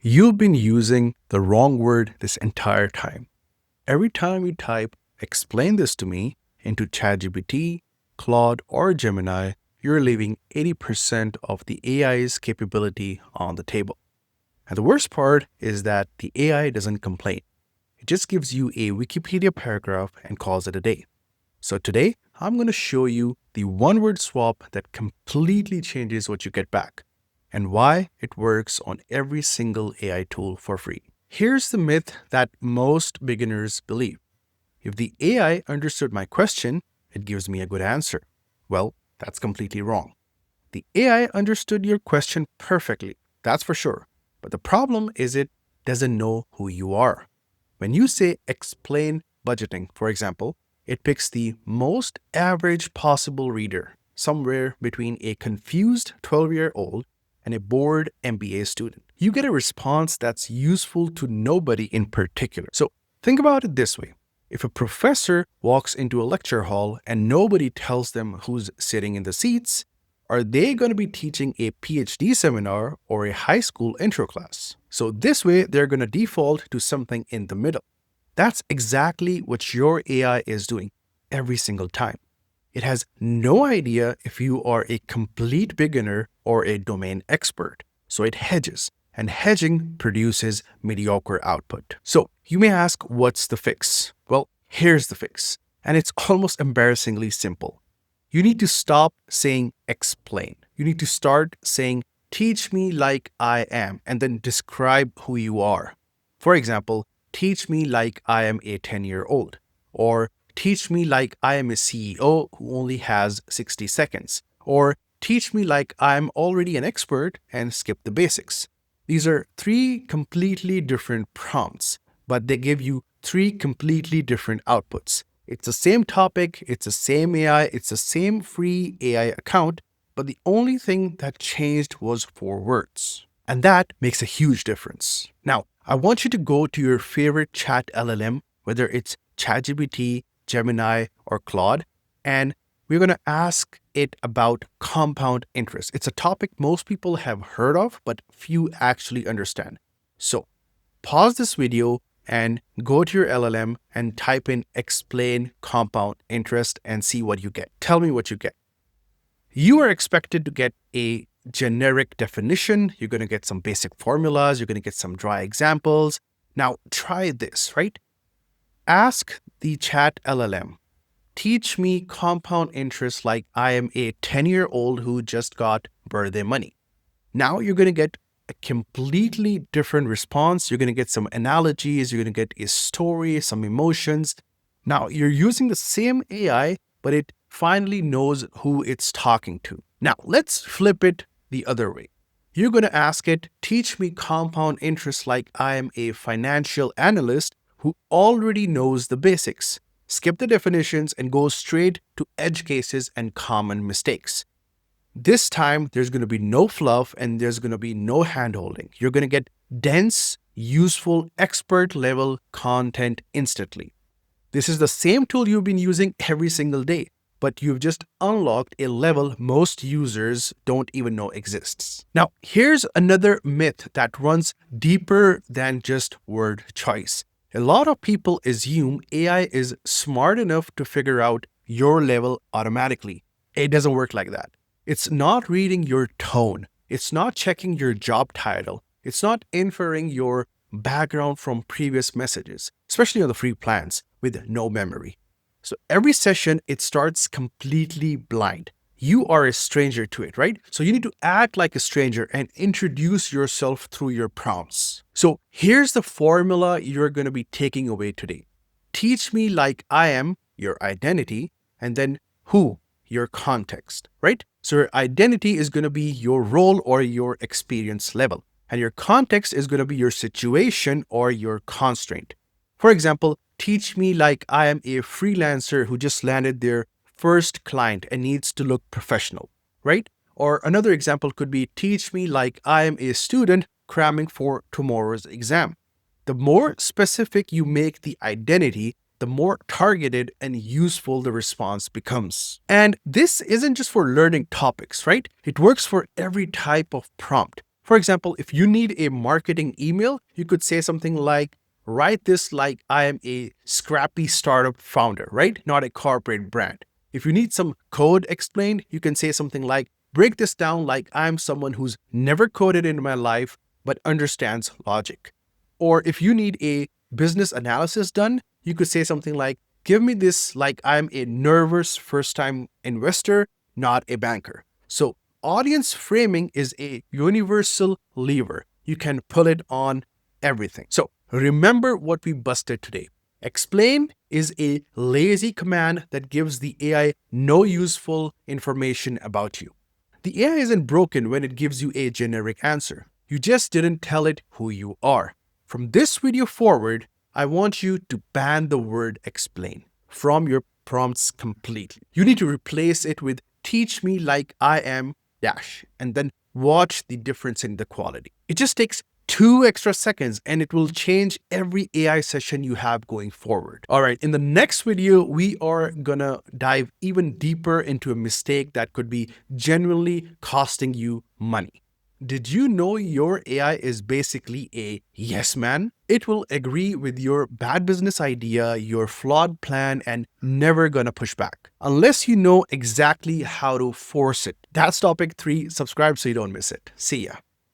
You've been using the wrong word this entire time. Every time you type, explain this to me into ChatGPT, Claude, or Gemini, you're leaving 80% of the AI's capability on the table. And the worst part is that the AI doesn't complain. It just gives you a Wikipedia paragraph and calls it a day. So today, I'm going to show you the one word swap that completely changes what you get back and why it works on every single AI tool for free. Here's the myth that most beginners believe. If the AI understood my question, it gives me a good answer. Well, that's completely wrong. The AI understood your question perfectly, that's for sure. But the problem is it doesn't know who you are. When you say explain budgeting, for example, it picks the most average possible reader, somewhere between a confused 12-year-old and a bored MBA student. You get a response that's useful to nobody in particular. So think about it this way. If a professor walks into a lecture hall and nobody tells them who's sitting in the seats, are they going to be teaching a PhD seminar or a high school intro class? So this way, they're going to default to something in the middle. That's exactly what your AI is doing every single time. It has no idea if you are a complete beginner or a domain expert. So it hedges, and hedging produces mediocre output. So you may ask, what's the fix? Well, here's the fix. And it's almost embarrassingly simple. You need to stop saying explain. You need to start saying teach me like I am and then describe who you are. For example, teach me like I am a 10-year-old, or teach me like I am a CEO who only has 60 seconds, or teach me like I'm already an expert and skip the basics. These are three completely different prompts, but they give you three completely different outputs. It's the same topic, it's the same AI, it's the same free AI account, but the only thing that changed was 4 words. And that makes a huge difference. Now, I want you to go to your favorite chat LLM, whether it's ChatGPT, Gemini, or Claude, and we're going to ask it about compound interest. It's a topic most people have heard of, but few actually understand. So pause this video and go to your LLM and type in explain compound interest and see what you get. Tell me what you get. You are expected to get a generic definition. You're going to get some basic formulas. You're going to get some dry examples. Now try this, right? Ask the chat LLM, teach me compound interest like I am a 10-year-old who just got birthday money. Now you're going to get a completely different response. You're going to get some analogies. You're going to get a story, some emotions. Now you're using the same AI, but it finally knows who it's talking to. Now let's flip it the other way. You're going to ask it, teach me compound interest like I am a financial analyst who already knows the basics. Skip the definitions and go straight to edge cases and common mistakes. This time, there's going to be no fluff and there's going to be no handholding. You're going to get dense, useful, expert-level content instantly. This is the same tool you've been using every single day, but you've just unlocked a level most users don't even know exists. Now, here's another myth that runs deeper than just word choice. A lot of people assume AI is smart enough to figure out your level automatically. It doesn't work like that. It's not reading your tone. It's not checking your job title. It's not inferring your background from previous messages, especially on the free plans with no memory. So every session, it starts completely blind. You are a stranger to it, right? So you need to act like a stranger and introduce yourself through your prompts. So here's the formula you're going to be taking away today. Teach me like I am, your identity, and then who, your context, right? So your identity is going to be your role or your experience level, and your context is going to be your situation or your constraint. For example, teach me like I am a freelancer who just landed their first client and needs to look professional, right? Or another example could be teach me like I am a student cramming for tomorrow's exam. The more specific you make the identity, the more targeted and useful the response becomes. And this isn't just for learning topics, right? It works for every type of prompt, For example, if you need a marketing email, you could say something like, write this like I am a scrappy startup founder, right? Not a corporate brand. If you need some code explained, you can say something like, break this down like I'm someone who's never coded in my life but understands logic. Or if you need a business analysis done, you could say something like, give me this like I'm a nervous first-time investor, not a banker. So audience framing is a universal lever. You can pull it on everything. So remember what we busted today. Explain is a lazy command that gives the AI no useful information about you. The AI isn't broken when it gives you a generic answer. You just didn't tell it who you are. From this video forward, I want you to ban the word explain from your prompts completely. You need to replace it with teach me like I am dash and then watch the difference in the quality. It just takes 2 extra seconds and it will change every AI session you have going forward. All right, in the next video, we are gonna dive even deeper into a mistake that could be genuinely costing you money. Did you know your AI is basically a yes man? It will agree with your bad business idea, your flawed plan, and never gonna push back. Unless you know exactly how to force it. That's topic 3. Subscribe so you don't miss it. See ya.